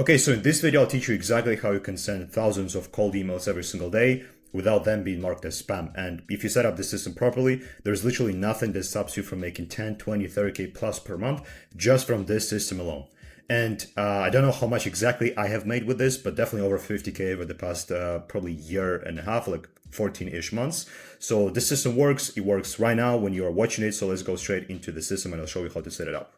Okay, so in this video, I'll teach you exactly how you can send thousands of cold emails every single day without them being marked as spam. And if you set up the system properly, there's literally nothing that stops you from making 10, 20, 30K plus per month just from this system alone. And I don't know how much exactly I have made with this, but definitely over 50K over the past probably year and a half, like 14-ish months. So this system works. It works right now when you are watching it. So let's go straight into the system and I'll show you how to set it up.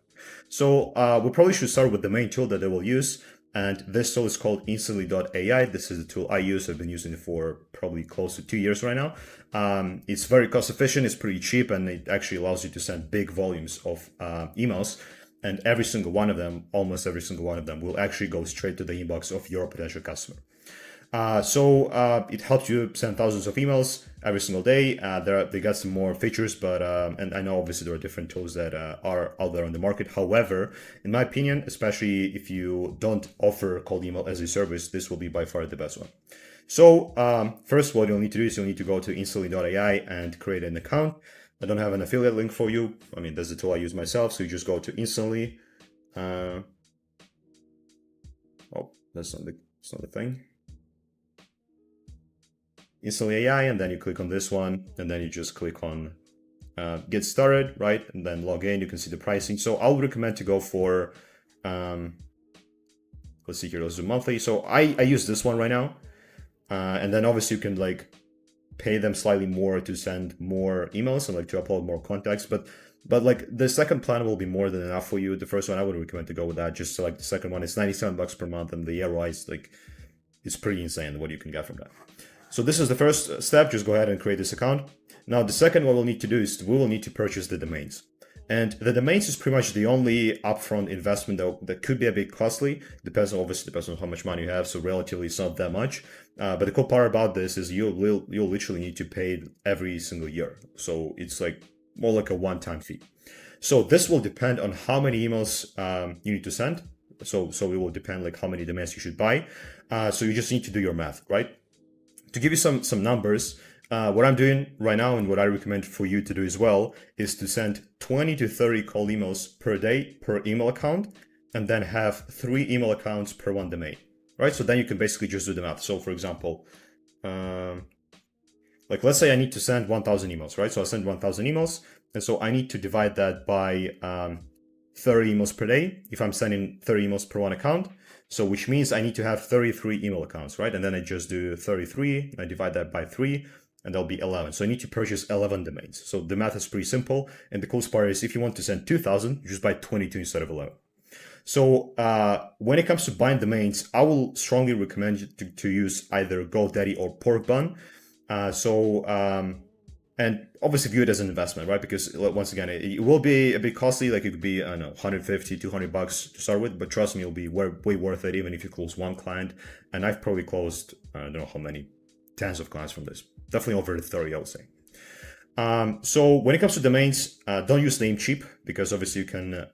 So we probably should start with the main tool that they will use. And this tool is called Instantly.ai. This is the tool I use. I've been using it for probably close to 2 years right now. It's very cost efficient. It's pretty cheap, and it actually allows you to send big volumes of emails. And every single one of them, almost every single one of them, will actually go straight to the inbox of your potential customer. It helps you send thousands of emails every single day. They got some more features, but and I know obviously there are different tools that are out there on the market. However, in my opinion, especially if you don't offer cold email as a service, this will be by far the best one. So first, what you'll need to do is you'll need to go to Instantly.ai and create an account. I don't have an affiliate link for you. I mean, that's the tool I use myself. So you just go to Instantly. Oh, that's not the thing. Instantly AI, and then you click on this one, and then you just click on get started, right? And then log in. You can see the pricing. So I would recommend to go for let's see here, let's do monthly. So I use this one right now, and then obviously you can like pay them slightly more to send more emails and like to upload more contacts, but like the second plan will be more than enough for you. The first one I would recommend to go with that. Just select the second one. It's $97 per month, and the ROI is like it's pretty insane what you can get from that. So this is the first step. Just go ahead and create this account. Now, the second what we'll need to do is we will need to purchase the domains. And the domains is pretty much the only upfront investment that could be a bit costly. Depends on how much money you have. So relatively it's not that much. But the cool part about this is you'll literally need to pay it every single year. So it's like more like a one-time fee. So this will depend on how many emails you need to send. So it will depend like how many domains you should buy. So you just need to do your math, right? To give you some numbers, what I'm doing right now and what I recommend for you to do as well is to send 20 to 30 cold emails per day per email account, and then have 3 email accounts per one domain, right? So then you can basically just do the math. So for example, like let's say I need to send 1,000 emails, right? So I'll send 1,000 emails, and so I need to divide that by 30 emails per day if I'm sending 30 emails per one account. So which means I need to have 33 email accounts, right? And then I just do 33, I divide that by 3, and that'll be 11. So I need to purchase 11 domains. So the math is pretty simple. And the coolest part is if you want to send 2,000, you just buy 22 instead of 11. So when it comes to buying domains, I will strongly recommend you to use either GoDaddy or Porkbun. And obviously view it as an investment, right? Because once again, it will be a bit costly. Like it could be, I don't know, 150, $200 to start with, but trust me, it'll be way worth it, even if you close one client. And I've probably closed, I don't know how many, tens of clients from this. Definitely over 30, I would say. So when it comes to domains, don't use Namecheap, because obviously you can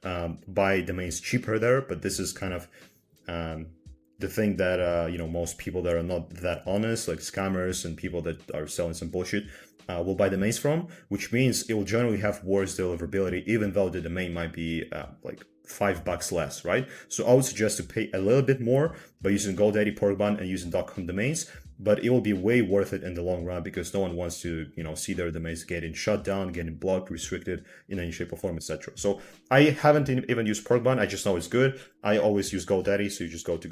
buy domains cheaper there, but this is kind of the thing that, most people that are not that honest, like scammers and people that are selling some bullshit, will buy domains from, which means it will generally have worse deliverability, even though the domain might be like $5 less, right? So I would suggest to pay a little bit more by using GoDaddy, Porkbun, and using .com domains, but it will be way worth it in the long run because no one wants to, see their domains getting shut down, getting blocked, restricted in any shape or form, etc. So I haven't even used Porkbun. I just know it's good. I always use GoDaddy, so you just go to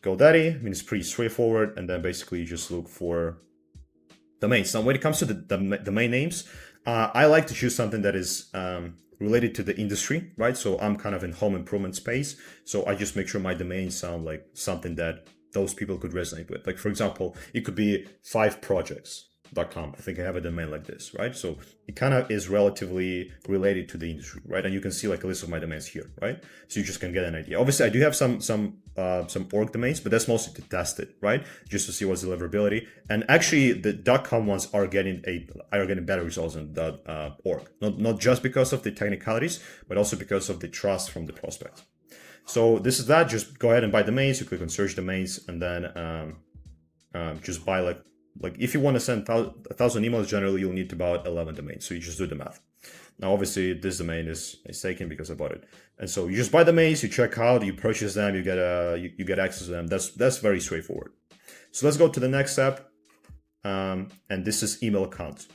GoDaddy. I mean, it's pretty straightforward, and then basically you just look for domains. Now, when it comes to the domain names, I like to choose something that is related to the industry, right? So I'm kind of in home improvement space, so I just make sure my domains sound like something that those people could resonate with. Like for example, it could be 5projects.com. I think I have a domain like this, right? So it kind of is relatively related to the industry, right? And you can see like a list of my domains here, right? So you just can get an idea. Obviously, I do have some org domains, but that's mostly to test it, right? Just to see what's deliverability. And actually, the .com ones are getting better results than .org. Not just because of the technicalities, but also because of the trust from the prospects. So this is that. Just go ahead and buy domains. You click on search domains, and then just buy like if you want to send 1,000 emails, generally you'll need about 11 domains. So you just do the math. Now, obviously, this domain is taken because I bought it, and so you just buy domains, you check out, you purchase them, you get access to them. That's very straightforward. So let's go to the next step, and this is email accounts.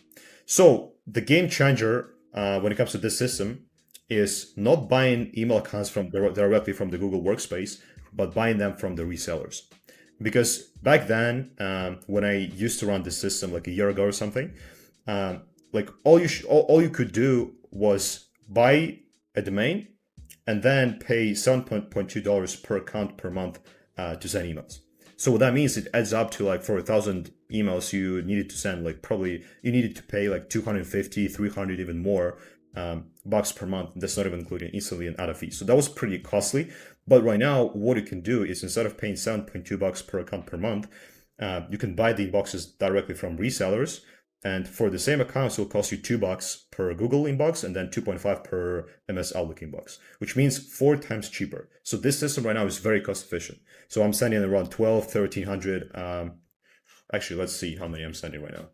So the game changer when it comes to this system is not buying email accounts from directly from the Google Workspace, but buying them from the resellers. Because back then, when I used to run this system like a year ago or something, like all you could do was buy a domain and then pay $7.2 per account per month to send emails. So what that means, it adds up to like for 1,000 emails you needed to send, like probably you needed to pay like 250, 300, even more bucks per month. That's not even including instantly and other fees. So that was pretty costly. But right now, what you can do is instead of paying 7.2 bucks per account per month, you can buy the inboxes directly from resellers. And for the same accounts, it will cost you $2 per Google inbox and then 2.5 per MS Outlook inbox, which means 4 times cheaper. So this system right now is very cost efficient. So I'm sending around 12, 1300. Actually, let's see how many I'm sending right now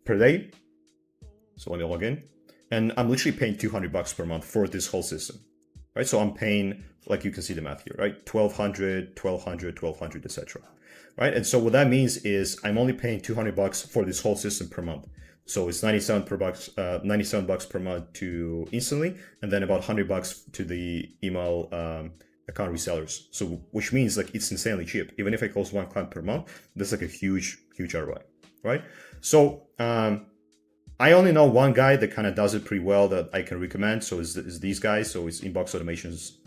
per day. So let me log in, and I'm literally paying $200 per month for this whole system, right? So I'm paying, like you can see the math here, right? 1200, 1200, 1200, etc. Right? And so what that means is I'm only paying $200 for this whole system per month. So it's 97 bucks per month to instantly, and then about $100 to the email account resellers. So which means like it's insanely cheap. Even if I close one client per month, that's like a huge ROI, right? So I only know one guy that kind of does it pretty well that I can recommend. So is these guys. So it's Inbox Automations,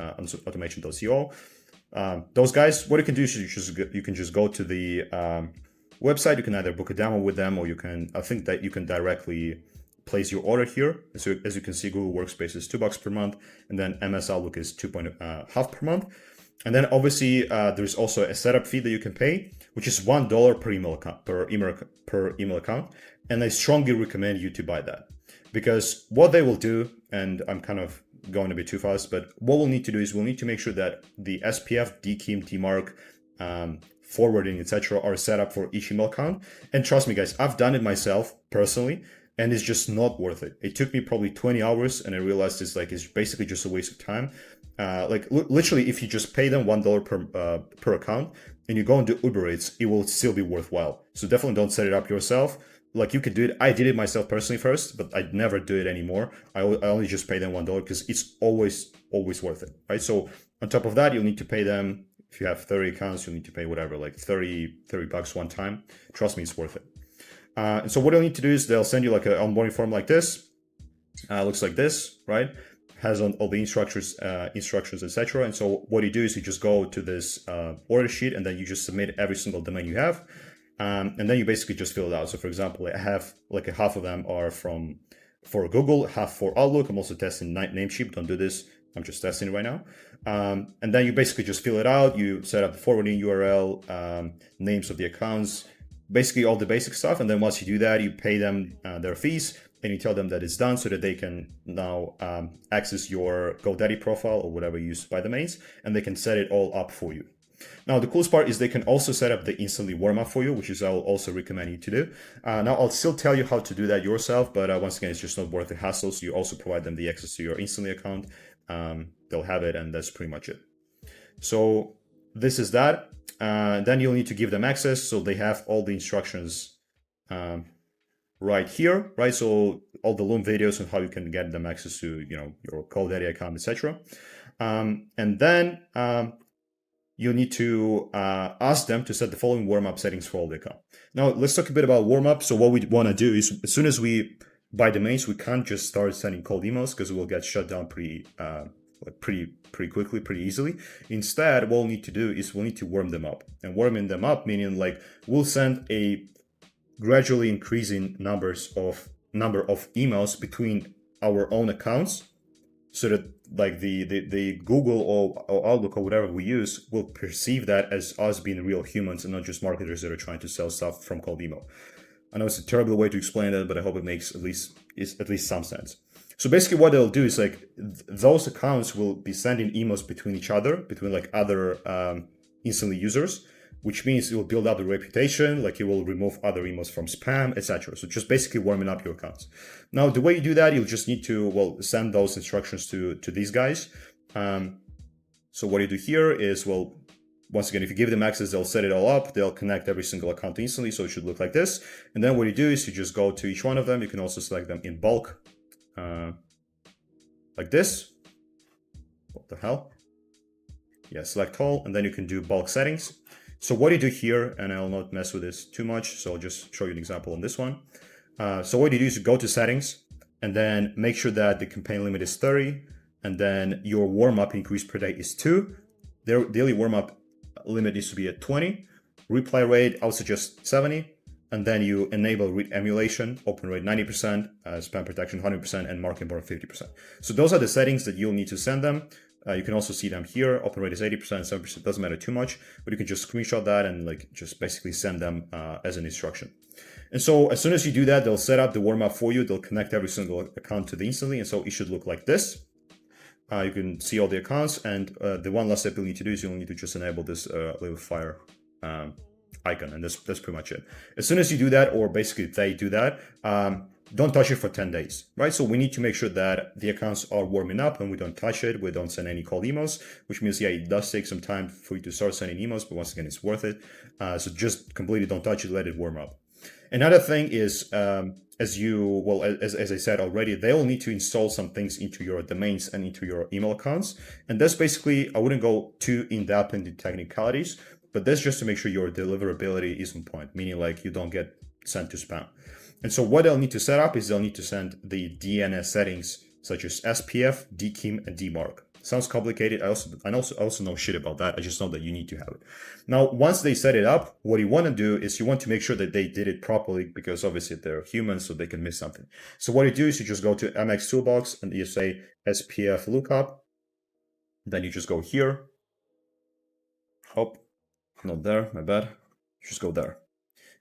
automation.co. Those guys, what you can do is you can just go to the website. You can either book a demo with them, or I think that you can directly place your order here. So as you can see, Google Workspace is $2 per month, and then MS Outlook is 2.5 per month. And then obviously there's also a setup fee that you can pay, which is $1 per email account per email account. And I strongly recommend you to buy that, because what they will do, and I'm kind of going a bit too fast, but what we'll need to do is we'll need to make sure that the SPF, DKIM, DMARC, forwarding, etc. are set up for each email account. And trust me, guys, I've done it myself personally, and it's just not worth it. It took me probably 20 hours, and I realized it's basically just a waste of time. Literally, if you just pay them $1 per account and you go and do Uber Eats, it will still be worthwhile. So definitely don't set it up yourself. Like you could do it. I did it myself personally first, but I'd never do it anymore. I only just pay them $1 because it's always worth it, right? So on top of that, you'll need to pay them. If you have 30 accounts, you'll need to pay whatever, like 30 bucks one time. Trust me, it's worth it. And so what you'll need to do is they'll send you like an onboarding form like this. Looks like this, right? Has all the instructions, etc. And so what you do is you just go to this order sheet, and then you just submit every single domain you have. And then you basically just fill it out. So for example, I have like half of them are for Google, half for Outlook. I'm also testing Namecheap. Don't do this. I'm just testing it right now. And then you basically just fill it out. You set up the forwarding URL, names of the accounts, basically all the basic stuff. And then once you do that, you pay them their fees, and you tell them that it's done so that they can now access your GoDaddy profile or whatever you use to buy domains, and they can set it all up for you. Now, the coolest part is they can also set up the instantly warm up for you, which is I will also recommend you to do. Now, I'll still tell you how to do that yourself, but once again, it's just not worth the hassle. So you also provide them the access to your instantly account. They'll have it, and that's pretty much it. So this is that. Then you'll need to give them access. So they have all the instructions right here, right? So all the Loom videos and how you can get them access to, your GoDaddy account, etc. And then you need to ask them to set the following warm-up settings for all the account. Now, let's talk a bit about warm-up. So what we want to do is, as soon as we buy domains, we can't just start sending cold emails because it will get shut down pretty quickly, pretty easily. Instead, what we'll need to do is we'll need to warm them up. And warming them up, meaning like we'll send a gradually increasing number of emails between our own accounts, so that like the Google or Outlook or whatever we use will perceive that as us being real humans and not just marketers that are trying to sell stuff from cold email. I know it's a terrible way to explain that, but I hope it makes at least some sense. So basically what they'll do is like those accounts will be sending emails between each other, between like other instantly users, which means it will build up the reputation, like it will remove other emails from spam, etc. So just basically warming up your accounts. Now, the way you do that, you'll just need to, well, send those instructions to these guys. So what you do here is, well, once again, if you give them access, they'll set it all up. They'll connect every single account instantly. So it should look like this. And then what you do is you just go to each one of them. You can also select them in bulk, like this. What the hell? Yeah, select all, and then you can do bulk settings. So what you do here, and I'll not mess with this too much, so I'll just show you an example on this one. So what you do is you go to settings, and then make sure that the campaign limit is 30, and then your warm-up increase per day is 2. Their daily warm-up limit needs to be at 20. Reply rate, I would suggest 70. And then you enable read emulation, open rate 90%, spam protection 100%, and marketing board 50%. So those are the settings that you'll need to send them. You can also see them here. Open rate is 80%, 7%, doesn't matter too much, but you can just screenshot that and like just basically send them as an instruction. And so as soon as you do that, they'll set up the warm up for you. They'll connect every single account to the instantly. And so it should look like this. You can see all the accounts. And the one last step you'll need to do is you'll need to just enable this little fire icon. And that's pretty much it. As soon as you do that, or basically they do that, don't touch it for 10 days, right? So we need to make sure that the accounts are warming up and we don't touch it. We don't send any cold emails, which means, yeah, it does take some time for you to start sending emails, but once again, it's worth it. So just completely don't touch it, let it warm up. Another thing is, as I said already, they'll need to install some things into your domains and into your email accounts. And that's basically, I wouldn't go too in-depth into technicalities, but that's just to make sure your deliverability is on point, meaning like you don't get sent to spam. And so what they'll need to set up is they'll need to send the DNS settings such as SPF, DKIM, and DMARC. Sounds complicated. I also know shit about that. I just know that you need to have it. Now, once they set it up, what you want to do is you want to make sure that they did it properly, because obviously they're humans, so they can miss something. So what you do is you just go to MX Toolbox and you say SPF lookup. Then you just go here. Oh, not there, my bad. Just go there.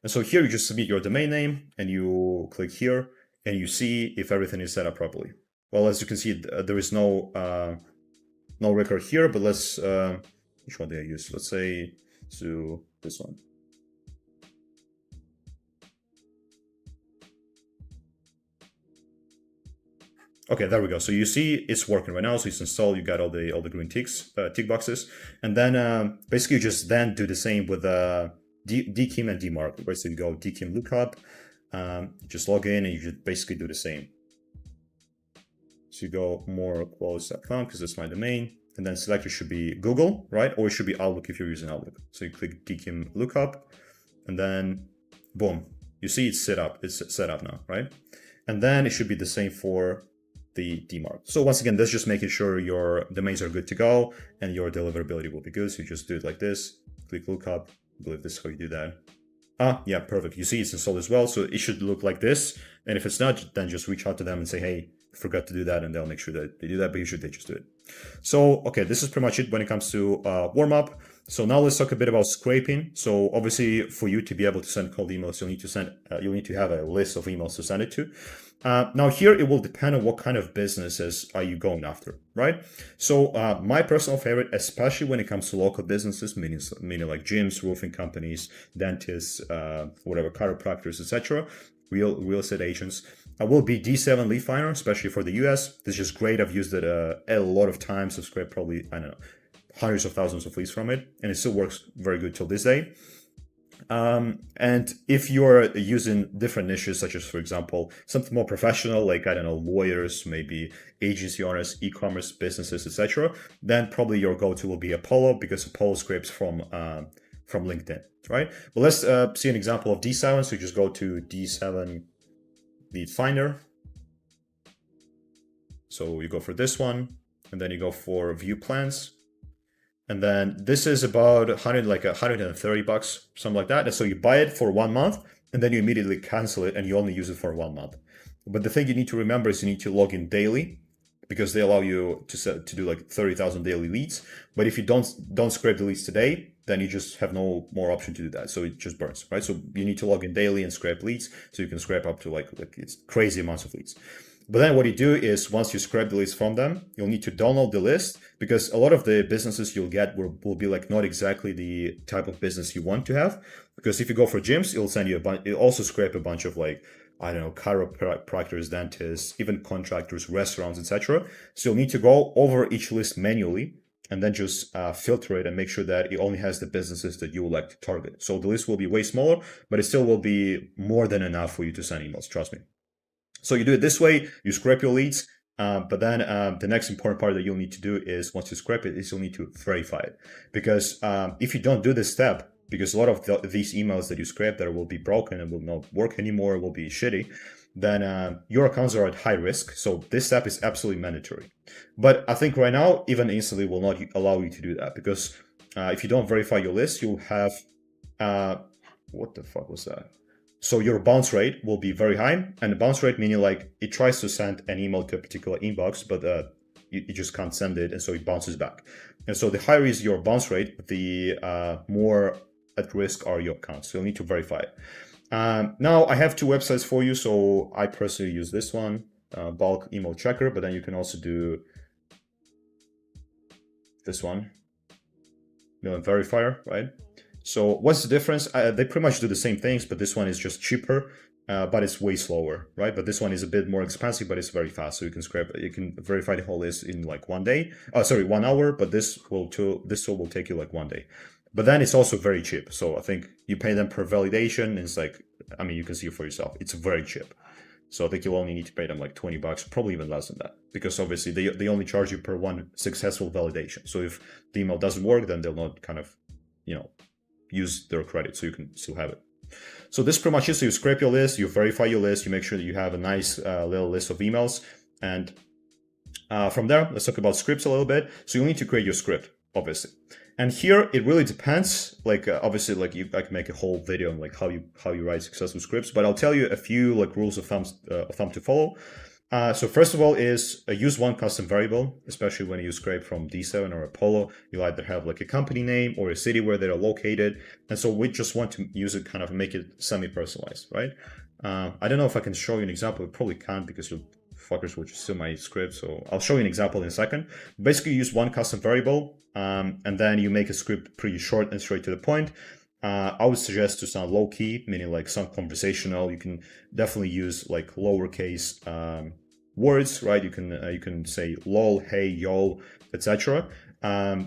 And so here you just submit your domain name and you click here and you see if everything is set up properly. Well, as you can see, there is no record here, but let's, which one did I use? Let's say to this one. Okay, there we go. So you see it's working right now. So it's installed, you got all the green tick boxes. And then basically you just then do the same with DKIM and DMARC, right? So you go DKIM lookup, just log in and you just basically do the same. So you go moreclose.com because that's my domain, and then selector should be Google, right? Or it should be Outlook if you're using Outlook. So you click DKIM lookup, and then boom, you see it's set up. It's set up now, right? And then it should be the same for the DMARC. So once again, that's just making sure your domains are good to go and your deliverability will be good. So you just do it like this, click lookup. I believe this is how you do that. Yeah, perfect. You see it's installed as well. So it should look like this. And if it's not, then just reach out to them and say, hey, I forgot to do that. And they'll make sure that they do that, but usually they just do it. So, okay, this is pretty much it when it comes to warm up. So now let's talk a bit about scraping. So obviously for you to be able to send cold emails, you'll need to have a list of emails to send it to. Now here it will depend on what kind of businesses are you going after, right? So my personal favorite, especially when it comes to local businesses, meaning like gyms, roofing companies, dentists, whatever, chiropractors, etc., real estate agents, will be D7 Lead Finder, especially for the US. This is just great. I've used it a lot of times. I've scraped probably, I don't know, hundreds of thousands of leads from it, and it still works very good till this day. And if you're using different niches, such as, for example, something more professional, like, I don't know, lawyers, maybe agency owners, e-commerce businesses, etc., then probably your go-to will be Apollo, because Apollo scrapes from LinkedIn, right? But let's see an example of D7. So you just go to D7 Lead Finder. So you go for this one, and then you go for View Plans. And then this is about $130, something like that. And so you buy it for 1 month, and then you immediately cancel it, and you only use it for 1 month. But the thing you need to remember is you need to log in daily, because they allow you to do like 30,000 daily leads. But if you don't scrape the leads today, then you just have no more option to do that. So it just burns, right? So you need to log in daily and scrape leads, so you can scrape up to like it's crazy amounts of leads. But then what you do is once you scrape the list from them, you'll need to download the list because a lot of the businesses you'll get will be like not exactly the type of business you want to have. Because if you go for gyms, it'll send you a bunch, it'll also scrape a bunch of like, I don't know, chiropractors, dentists, even contractors, restaurants, etc. So you'll need to go over each list manually and then just filter it and make sure that it only has the businesses that you would like to target. So the list will be way smaller, but it still will be more than enough for you to send emails, trust me. So you do it this way, you scrape your leads, but then the next important part that you'll need to do is once you scrape it, is you'll need to verify it. Because if you don't do this step, because a lot of these emails that you scrape that will be broken and will not work anymore, will be shitty, then your accounts are at high risk. So this step is absolutely mandatory. But I think right now, even instantly will not allow you to do that because if you don't verify your list, you'll have, what the fuck was that? So your bounce rate will be very high, and the bounce rate meaning like it tries to send an email to a particular inbox, but you just can't send it, and so it bounces back. And so the higher is your bounce rate, the more at risk are your accounts. So you'll need to verify it. Now I have two websites for you. So I personally use this one, Bulk Email Tracker, but then you can also do this one, Mail Verifier, right? So what's the difference? They pretty much do the same things, but this one is just cheaper, but it's way slower, right? But this one is a bit more expensive, but it's very fast. So you can verify the whole list in like 1 day. 1 hour, but this tool will take you like 1 day. But then it's also very cheap. So I think you pay them per validation. And it's like, I mean, you can see it for yourself. It's very cheap. So I think you'll only need to pay them like $20, probably even less than that, because obviously they only charge you per one successful validation. So if the email doesn't work, then they'll not kind of, use their credit, so you can still have it. So this pretty much is, so you scrape your list, you verify your list, you make sure that you have a nice little list of emails. And from there, let's talk about scripts a little bit. So you need to create your script, obviously. And here it really depends. Like obviously, like I can make a whole video on like how you write successful scripts, but I'll tell you a few like rules of thumb to follow. So first of all is use one custom variable, especially when you scrape from D7 or Apollo. You'll either have like a company name or a city where they're located. And so we just want to use it, kind of make it semi-personalized, right? I don't know if I can show you an example. I probably can't because you fuckers will just steal my script. So I'll show you an example in a second. Basically use one custom variable and then you make a script pretty short and straight to the point. I would suggest to sound low key, meaning like some conversational. You can definitely use like lowercase words, right? You can say lol, hey, yo, etc.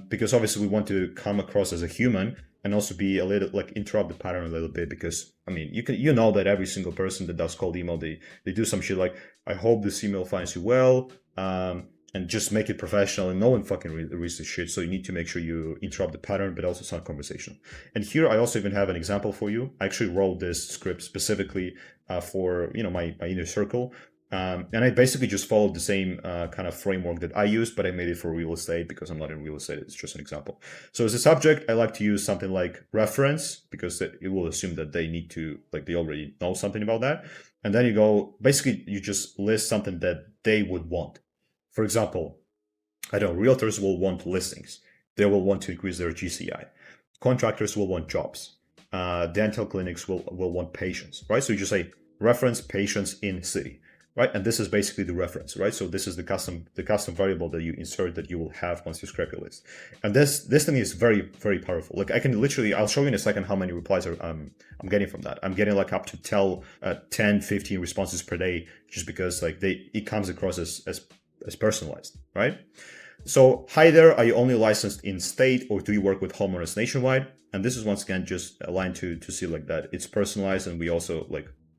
Because obviously we want to come across as a human and also be a little like interrupt the pattern a little bit, because I mean you know that every single person that does cold email, they do some shit like, I hope this email finds you well, and just make it professional, and no one fucking reads this shit. So you need to make sure you interrupt the pattern, but also sound conversational. And here I also even have an example for you. I actually wrote this script specifically for my inner circle. And I basically just followed the same kind of framework that I used, but I made it for real estate because I'm not in real estate. It's just an example. So as a subject, I like to use something like reference, because it will assume that they need to, like, they already know something about that. And then you just list something that they would want. For example, I don't know, realtors will want listings. They will want to increase their GCI. Contractors will want jobs. Dental clinics will want patients, right? So you just say reference patients in city. Right, and this is basically the reference, right? So this is the custom variable that you insert that you will have once you scrape your list. And this thing is very, very powerful. Like I'll show you in a second how many replies I'm getting from that. I'm getting like up to 10, 15 responses per day, just because like it comes across as personalized, right? So hi there, are you only licensed in state, or do you work with homeowners nationwide? And this is once again just aligned to see like that it's personalized, and we also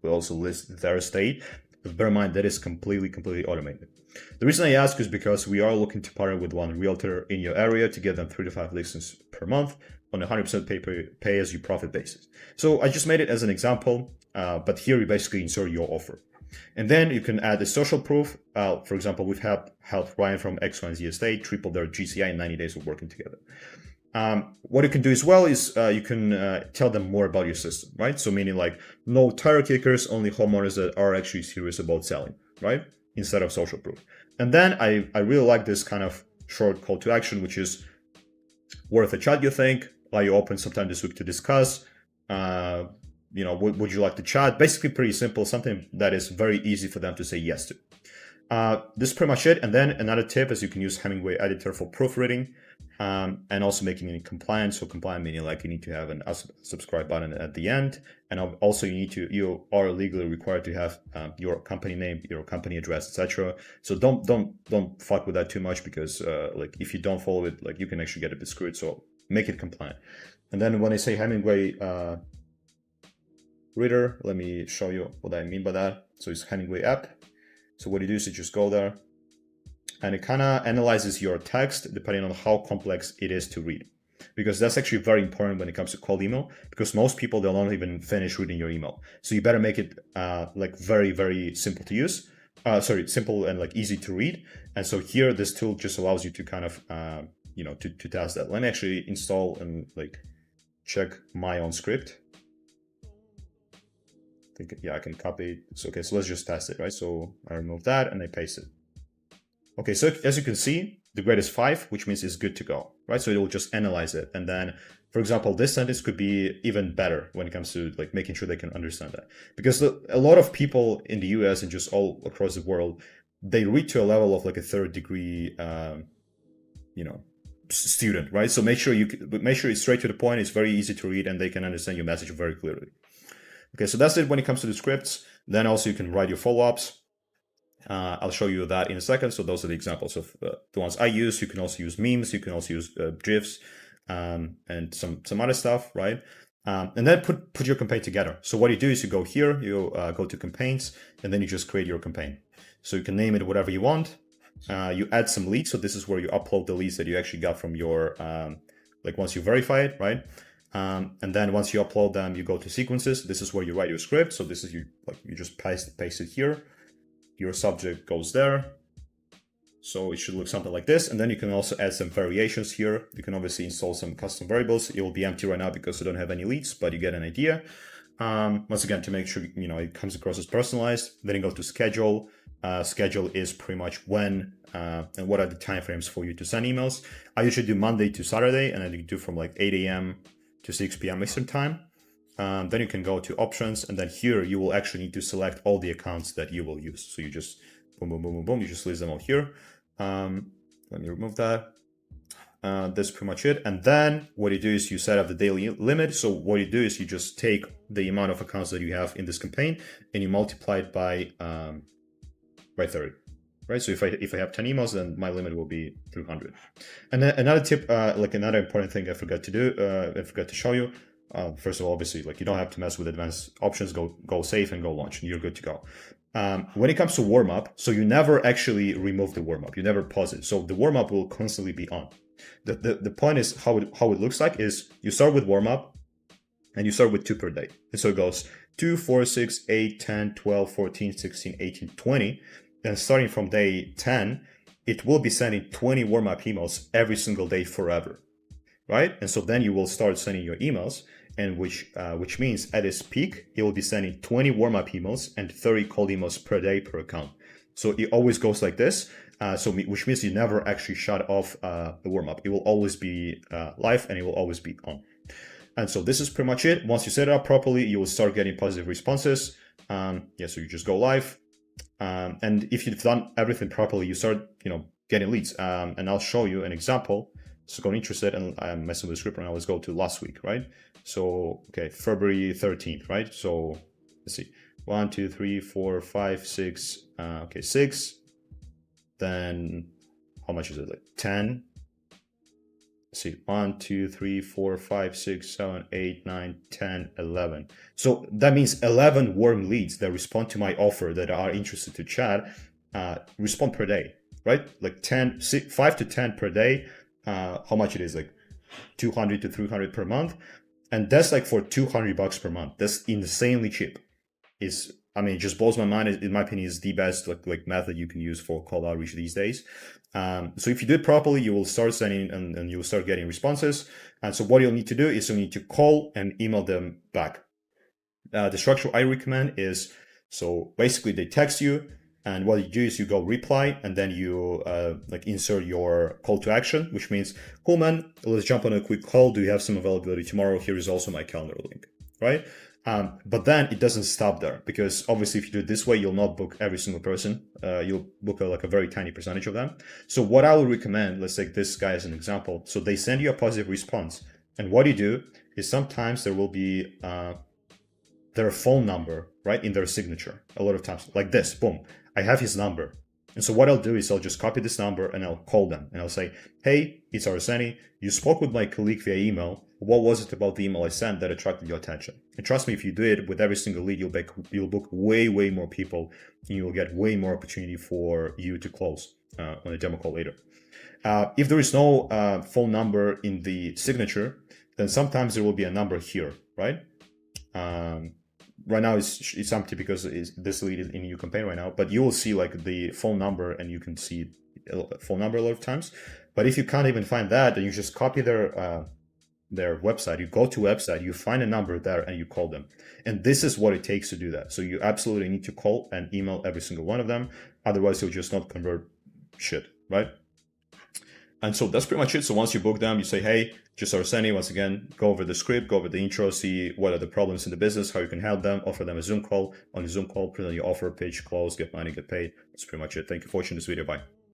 list their state. But bear in mind that is completely automated. The reason I ask is because we are looking to partner with one realtor in your area to get them 3 to 5 listings per month on a 100% pay as you profit basis. So I just made it as an example, but here you basically insert your offer. And then you can add a social proof. For example, we've helped Ryan from X1Z Estate triple their GCI in 90 days of working together. What you can do as well is you can tell them more about your system, right? So meaning like no tire kickers, only homeowners that are actually serious about selling, right? Instead of social proof. And then I really like this kind of short call to action, which is worth a chat, you think? Are you open sometime this week to discuss? Would you like to chat? Basically pretty simple, something that is very easy for them to say yes to. This is pretty much it. And then another tip is you can use Hemingway Editor for proofreading, and also making it compliant. So compliant meaning like you need to have a subscribe button at the end, and also you are legally required to have your company name, your company address, etc. So don't fuck with that too much, because like if you don't follow it, like you can actually get a bit screwed. So make it compliant. And then when I say Hemingway reader, let me show you what I mean by that. So it's Hemingway app. So what you do is you just go there, and it kind of analyzes your text depending on how complex it is to read, because that's actually very important when it comes to cold email, because most people, they'll not even finish reading your email. So you better make it like very, very simple to use. Simple and like easy to read. And so here, this tool just allows you to kind of, to test that. Let me actually install and like check my own script. I can copy it. So, okay, so let's just test it, right? So I remove that and I paste it. Okay, so as you can see, the grade is 5, which means it's good to go, right? So it will just analyze it. And then, for example, this sentence could be even better when it comes to like making sure they can understand that. Because a lot of people in the US and just all across the world, they read to a level of like a 3rd degree, student, right? So make sure it's straight to the point. It's very easy to read and they can understand your message very clearly. Okay, so that's it when it comes to the scripts. Then also you can write your follow-ups. I'll show you that in a second. So those are the examples of the ones I use. You can also use memes. You can also use GIFs and some other stuff, right? And then put your campaign together. So what you do is you go here, you go to campaigns, and then you just create your campaign. So you can name it whatever you want. You add some leads. So this is where you upload the leads that you actually got from your, once you verify it, right? And then once you upload them, you go to sequences. This is where you write your script. So this is you just paste it here. Your subject goes there. So it should look something like this. And then you can also add some variations here. You can obviously install some custom variables. It will be empty right now because I don't have any leads, but you get an idea. Once again, to make sure it comes across as personalized. Then you go to schedule. Schedule is pretty much when and what are the timeframes for you to send emails. I usually do Monday to Saturday, and then you do from like 8 a.m. to 6 p.m. Eastern time. Then you can go to options, and then here you will actually need to select all the accounts that you will use. So you just boom, boom, boom, boom, boom. You just list them all here. Let me remove that. That's pretty much it. And then what you do is you set up the daily limit. So what you do is you just take the amount of accounts that you have in this campaign and you multiply it by 30. Right, so if I have 10 emails, then my limit will be 300. And then another tip, another important thing I forgot to show you. First of all, obviously, you don't have to mess with advanced options. Go save and go launch, and you're good to go. When it comes to warm up, so you never actually remove the warm up. You never pause it. So the warm up will constantly be on. The point is how it looks like is you start with warm up, and you start with 2 per day. And so it goes 2, 4, 6, 8, 10, 12, 14, 16, 18, 20. And starting from day 10, it will be sending 20 warm-up emails every single day forever, right? And so then you will start sending your emails, and which means at its peak, it will be sending 20 warm-up emails and 30 cold emails per day per account. So it always goes like this, which means you never actually shut off the warm-up. It will always be live and it will always be on. And so this is pretty much it. Once you set it up properly, you will start getting positive responses. So you just go live. And if you've done everything properly, you start, getting leads. And I'll show you an example. So go interested, and I'm messing with the script right now. Let's go to last week, right? So, okay, February 13th, right? So let's see, 1, 2, 3, 4, 5, 6. 6. Then how much is it? 10. Let's see, 1, 2, 3, 4, 5, 6, 7, 8, 9, 10, 11. So that means 11 warm leads that respond to my offer that are interested to chat, respond per day, right? 5 to 10 per day. How much it is? 200 to 300 per month. And that's for $200 per month. That's insanely cheap. It just blows my mind. In my opinion, is the best method you can use for cold outreach these days. So if you do it properly, you will start sending and you will start getting responses. And so what you'll need to do is you'll need to call and email them back. The structure I recommend is, so basically they text you, and what you do is you go reply, and then you insert your call to action, which means, cool man, let's jump on a quick call. Do you have some availability tomorrow? Here is also my calendar link, right? But then it doesn't stop there, because obviously if you do it this way, you'll not book every single person. You'll book like a very tiny percentage of them. So what I would recommend, let's take this guy as an example. So they send you a positive response. And what you do is sometimes there will be their phone number, right, in their signature. A lot of times, like this, boom, I have his number. And so what I'll do is I'll just copy this number and I'll call them and I'll say, hey, it's Arseny. You spoke with my colleague via email. What was it about the email I sent that attracted your attention? And trust me, if you do it with every single lead, you'll book way, way more people, and you'll get way more opportunity for you to close on a demo call later. If there is no phone number in the signature, then sometimes there will be a number here, right? Right now it's empty because this lead is in your campaign right now, but you will see like the phone number, and you can see phone number a lot of times. But if you can't even find that, then you just copy their website. You go to website, you find a number there, and you call them. And this is what it takes to do that. So you absolutely need to call and email every single one of them. Otherwise, you'll just not convert shit, right? And so that's pretty much it. So once you book them, you say, hey, just Arseny, once again, go over the script, go over the intro, see what are the problems in the business, how you can help them, offer them a Zoom call. On a Zoom call, present your offer, pitch, close, get money, get paid. That's pretty much it. Thank you for watching this video. Bye.